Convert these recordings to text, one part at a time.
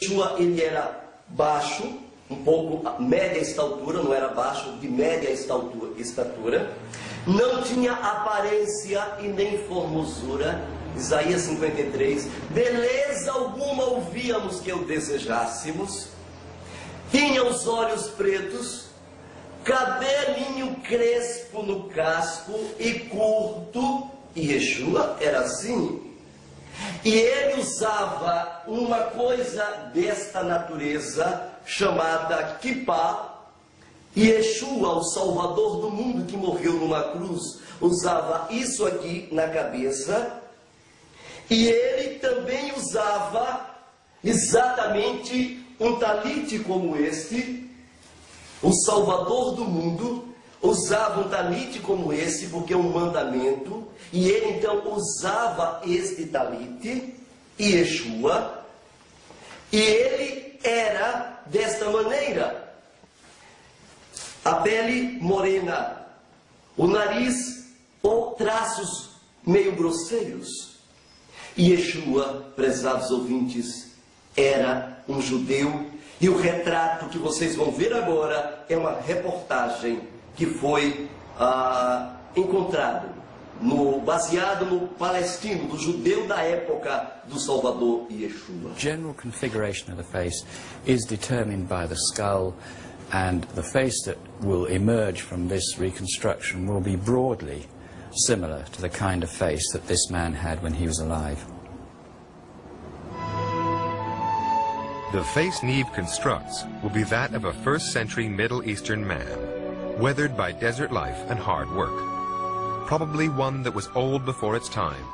Yeshua, ele era baixo, um pouco média estatura, não era baixo, de média estatura, não tinha aparência e nem formosura, Isaías 53, beleza alguma ouvíamos que o desejássemos, tinha os olhos pretos, cabelinho crespo no casco e curto, e Yeshua era assim. E ele usava uma coisa desta natureza, chamada kippah, e Yeshua, o Salvador do mundo que morreu numa cruz, usava isso aqui na cabeça, e ele também usava exatamente um talite como este. O Salvador do mundo usava um talite como esse, porque é um mandamento, e ele então usava este talite, e Yeshua, e ele era desta maneira: a pele morena, o nariz ou traços meio grosseiros. E Yeshua, prezados ouvintes, era um judeu, e o retrato que vocês vão ver agora é uma reportagem que foi encontrado, baseado no palestino, do judeu da época do Salvador Yeshua. General configuration of the face is determined by the skull, and the face that will emerge from this reconstruction will be broadly similar to the kind of face that this man had when he was alive. The face Neave constructs will be that of a first-century Middle Eastern man, weathered by desert life and hard work, probably one that was old before its time.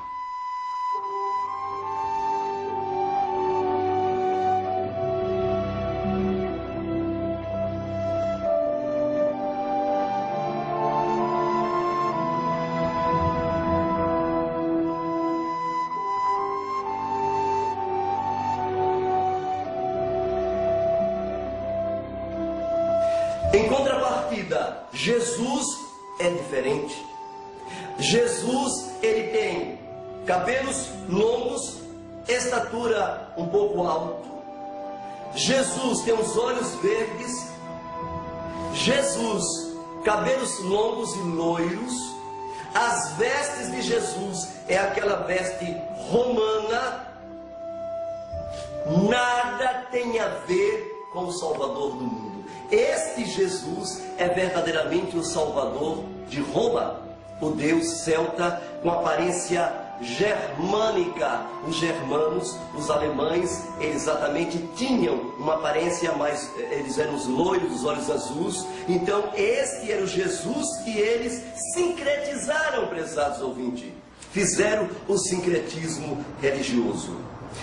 Em contrapartida, Jesus é diferente. Jesus, ele tem cabelos longos, estatura um pouco alto. Jesus tem os olhos verdes. Jesus, cabelos longos e loiros. As vestes de Jesus é aquela veste romana. Nada tem a ver com o Salvador do mundo. Este Jesus é verdadeiramente o Salvador de Roma, o Deus celta com aparência germânica. Os germanos, os alemães, eles exatamente tinham uma aparência mais, eles eram os loiros, os olhos azuis. Então este era o Jesus que eles sincretizaram, prezados ouvintes. Fizeram o sincretismo religioso.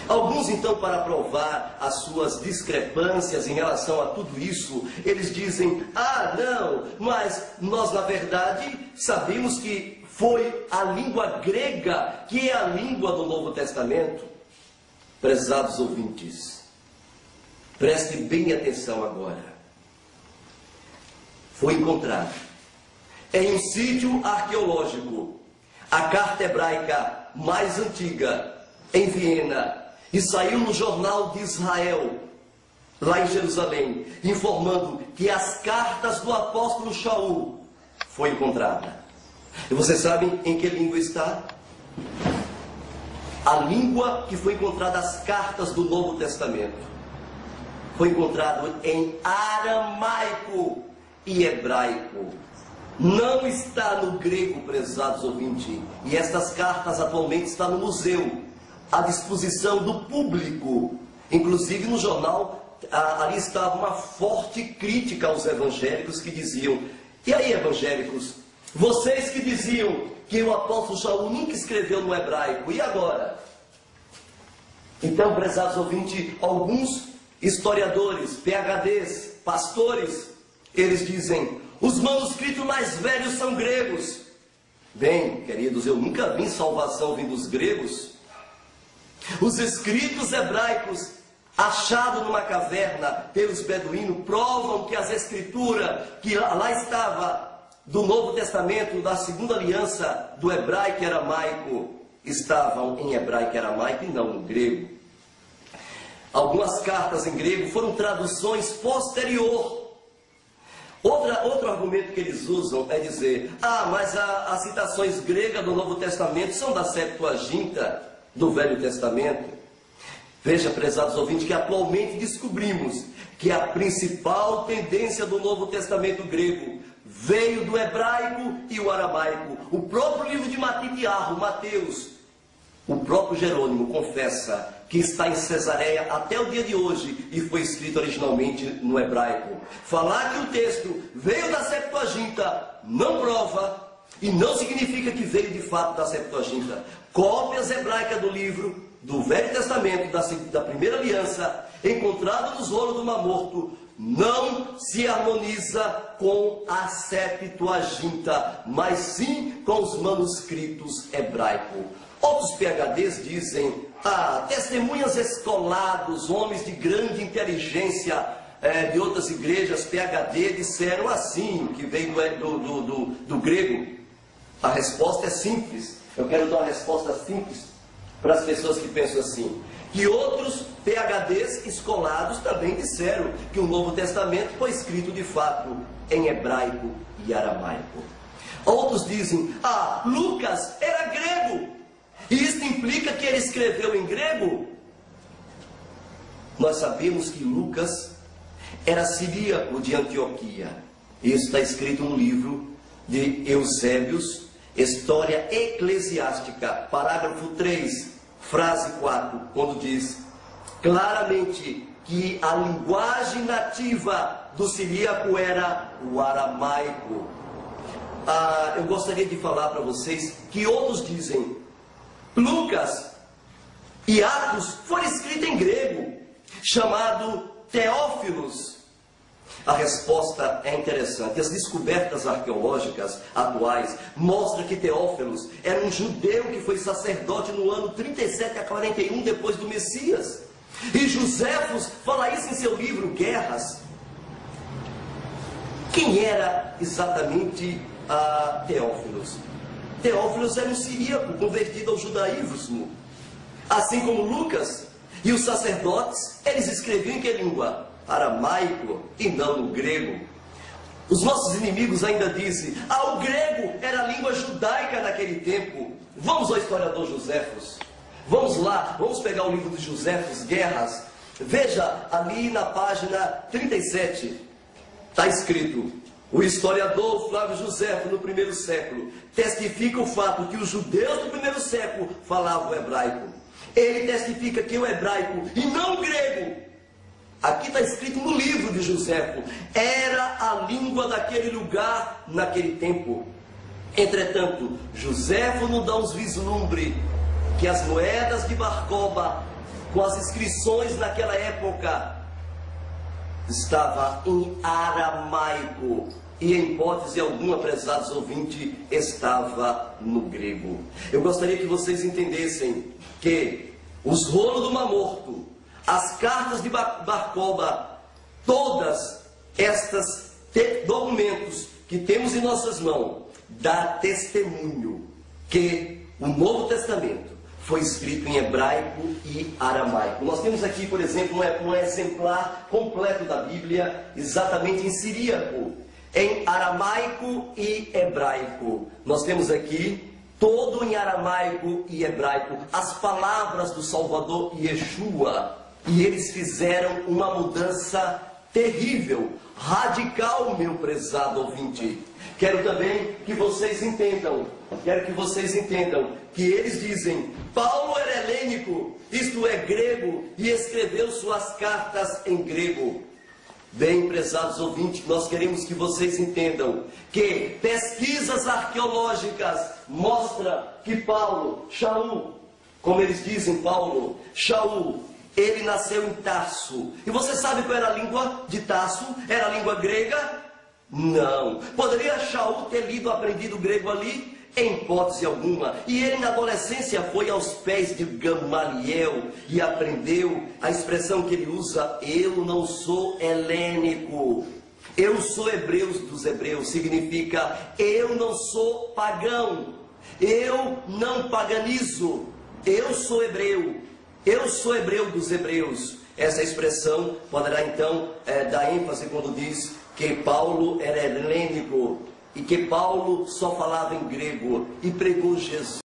Alguns então, para provar as suas discrepâncias em relação a tudo isso, eles dizem: ah, não, mas nós na verdade sabemos que foi a língua grega que é a língua do Novo Testamento. Prezados ouvintes, prestem bem atenção agora. Foi encontrado em um sítio arqueológico a carta hebraica mais antiga, em Viena, e saiu no Jornal de Israel, lá em Jerusalém, informando que as cartas do apóstolo Shaul foi encontrada. E vocês sabem em que língua está? A língua que foi encontrada, as cartas do Novo Testamento, foi encontrado em aramaico e hebraico. Não está no grego, prezados ouvintes. E estas cartas atualmente estão no museu, à disposição do público. Inclusive no jornal, ali estava uma forte crítica aos evangélicos que diziam: e aí, evangélicos, vocês que diziam que o apóstolo Shaul nunca escreveu no hebraico, e agora? Então, prezados ouvintes, alguns historiadores, PhDs, pastores, eles dizem: os manuscritos mais velhos são gregos. Bem, queridos, eu nunca vi salvação vindo dos gregos. Os escritos hebraicos achados numa caverna pelos beduínos provam que as escrituras que lá estava do Novo Testamento, da Segunda Aliança, do hebraico e aramaico, estavam em hebraico e aramaico e não no grego. Algumas cartas em grego foram traduções posterior. Outro argumento que eles usam é dizer: mas as citações gregas do Novo Testamento são da Septuaginta do Velho Testamento. Veja, prezados ouvintes, que atualmente descobrimos que a principal tendência do Novo Testamento grego veio do hebraico e o aramaico. O próprio livro de Mateus, o próprio Jerônimo confessa que está em Cesareia até o dia de hoje e foi escrito originalmente no hebraico. Falar que o texto veio da Septuaginta não prova e não significa que veio de fato da Septuaginta. Cópias hebraicas do livro do Velho Testamento, da Primeira Aliança, encontrado nos rolos do Mar Morto, não se harmoniza com a Septuaginta, mas sim com os manuscritos hebraicos. Outros PhDs dizem: testemunhas escolados, homens de grande inteligência de outras igrejas, PhD, disseram assim, que veio do grego. A resposta é simples. Eu quero dar uma resposta simples para as pessoas que pensam assim. Que outros PhDs escolados também disseram que o Novo Testamento foi escrito de fato em hebraico e aramaico. Outros dizem: Lucas era grego. E isso implica que ele escreveu em grego? Nós sabemos que Lucas era siríaco de Antioquia. Isso está escrito no livro de Eusébios, História Eclesiástica, parágrafo 3, frase 4, quando diz claramente que a linguagem nativa do siríaco era o aramaico. Eu gostaria de falar para vocês que outros dizem: Lucas e Atos foram escritos em grego, chamado Teófilos. A resposta é interessante. As descobertas arqueológicas atuais mostram que Teófilos era um judeu que foi sacerdote no ano 37 a 41 depois do Messias. E Joséfos fala isso em seu livro Guerras. Quem era exatamente Teófilos? Teófilos era um siríaco convertido ao judaísmo, assim como Lucas. E os sacerdotes, eles escreviam em que língua? Aramaico e não no grego. Os nossos inimigos ainda dizem: o grego era a língua judaica naquele tempo. Vamos ao historiador Joséfos. Vamos lá, vamos pegar o livro de Joséfos, Guerras. Veja ali na página 37, está escrito: o historiador Flávio Joséfo, no primeiro século, testifica o fato que os judeus do primeiro século falavam hebraico. Ele testifica que o hebraico, e não o grego, aqui está escrito no livro de Joséfo, era a língua daquele lugar, naquele tempo. Entretanto, Joséfo não dá uns vislumbres que as moedas de Barcoba, com as inscrições naquela época, estava em aramaico e, em hipótese alguma, prezados ouvintes, estava no grego. Eu gostaria que vocês entendessem que os rolos do Mar Morto, as cartas de Barcoba, todas estas documentos que temos em nossas mãos, dá testemunho que o Novo Testamento foi escrito em hebraico e aramaico. Nós temos aqui, por exemplo, um exemplar completo da Bíblia, exatamente em siríaco, em aramaico e hebraico. Nós temos aqui todo em aramaico e hebraico, as palavras do Salvador Yeshua. E eles fizeram uma mudança terrível, radical, meu prezado ouvinte. Quero também que vocês entendam, que eles dizem: Paulo era helênico, isto é, grego, e escreveu suas cartas em grego. Bem, prezados ouvintes, nós queremos que vocês entendam que pesquisas arqueológicas mostram que Shaul, como eles dizem, Shaul, ele nasceu em Tarso. E você sabe qual era a língua de Tarso? Era a língua grega? Não. Poderia Shaul ter aprendido grego ali? Em hipótese alguma. E ele na adolescência foi aos pés de Gamaliel e aprendeu a expressão que ele usa: eu não sou helênico, eu sou hebreu dos hebreus. Significa: eu não sou pagão, eu não paganizo, eu sou hebreu dos hebreus. Essa expressão poderá então dar ênfase quando diz que Paulo era helênico e que Paulo só falava em grego e pregou Jesus.